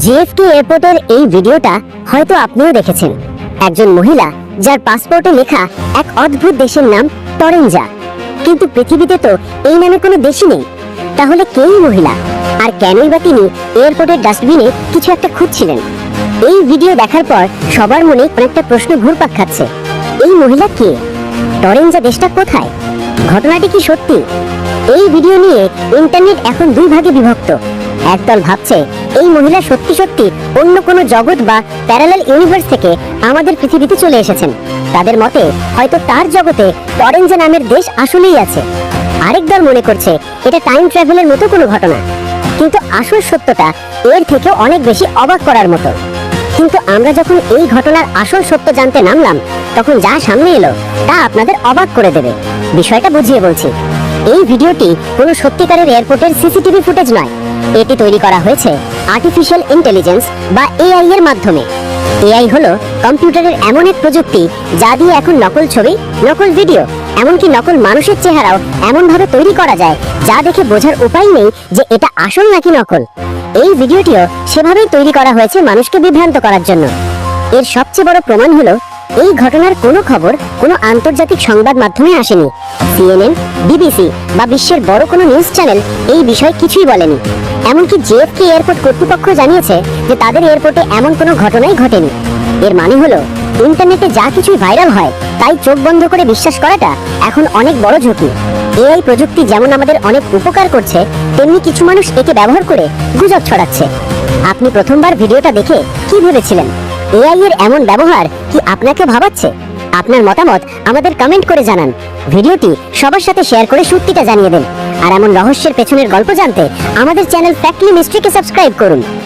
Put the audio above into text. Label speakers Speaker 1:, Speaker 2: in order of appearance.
Speaker 1: জেএফকে এয়ারপোর্টের এই ভিডিওটা হয়তো আপনিও দেখেছেন। একজন মহিলা যার পাসপোর্টে লেখা এক অদ্ভুত দেশের নাম টরেঞ্জা, কিন্তু পৃথিবীতে তো এই নামে কোনো দেশই নেই। তাহলে কে এই মহিলা, আর কেনই বা তিনি এয়ারপোর্টের ডাস্টবিনে কিছু একটা খুঁজছিলেন? এই ভিডিও দেখার পর সবার মনে অনেকটা প্রশ্ন ঘুরপাক খাচ্ছে। এই মহিলা কে? টরেঞ্জা দেশটা কোথায়? ঘটনাটি কি সত্যি? এই ভিডিও নিয়ে ইন্টারনেট এখন দুই ভাগে বিভক্ত। একদল ভাবছে এই মহিলা সত্যি সত্যি অন্য কোনো জগৎ বা প্যারালাল ইউনিভার্স থেকে আমাদের পৃথিবীতে চলে এসেছেন। তাদের মতে হয়তো তার জগতে টরেঞ্জা নামের দেশ আসলেই আছে। আরেক দল মনে করছে এটা টাইম ট্রাভেলের মতো কোনো ঘটনা, কিন্তু আসল সত্যটা এর থেকেও অনেক বেশি অবাক করার মতো। কিন্তু আমরা যখন এই ঘটনার আসল সত্য জানতে নামলাম, তখন যা সামনে এলো তা আপনাদের অবাক করে দেবে। বিষয়টা বুঝিয়ে বলছি। এই ভিডিওটি কোনো সত্যিকারের এয়ারপোর্টের সিসিটিভি ফুটেজ নয়। এটি তৈরি করা হয়েছে আর্টিফিশিয়াল ইন্টেলিজেন্স বা এআই এর মাধ্যমে। এআই হলো কম্পিউটারের এমন এক প্রযুক্তি যা দিয়ে এখন নকল ছবি, নকল ভিডিও, এমনকি নকল মানুষের চেহারাও এমনভাবে তৈরি করা যায় যা দেখে বোঝার উপায় নেই যে এটা আসল নাকি নকল। এই ভিডিওটিও সেভাবেই তৈরি করা হয়েছে মানুষকে বিভ্রান্ত করার জন্য। এর সবচেয়ে বড় প্রমাণ হলো এই ঘটনার কোনো খবর কোনো আন্তর্জাতিক সংবাদ মাধ্যমে আসেনি। সিএনএন, বিবিসি বা বিশ্বের বড় কোনো নিউজ চ্যানেল এই বিষয়ে কিছুই বলেনি। এমনকি জেএফকে এয়ারপোর্ট কর্তৃপক্ষ জানিয়েছে যে তাদের এয়ারপোর্টে এমন কোনো ঘটনাই ঘটেনি। এর মানে হলো ইন্টারনেটে যা কিছুই ভাইরাল হয় তাই চোখ বন্ধ করে বিশ্বাস করাটা এখন অনেক বড় ঝুঁকি। এআই প্রযুক্তি যেমন আমাদের অনেক উপকার করছে, তেমনি কিছু মানুষ একে ব্যবহার করে গুজব ছড়াচ্ছে। আপনি প্রথমবার ভিডিওটা দেখে কি ভেবেছিলেন? এআই এর এমন ব্যবহার কি আপনাকে ভাবাচ্ছে? আপনার মতামত আমাদের কমেন্ট করে জানান। ভিডিওটি সবার সাথে শেয়ার করে সত্যিটা জানিয়ে দেন। আর এমন রহস্যের পেছনের গল্প জানতে আমাদের চ্যানেল ফ্যাক্টলি মিস্ট্রিকে সাবস্ক্রাইব করুন।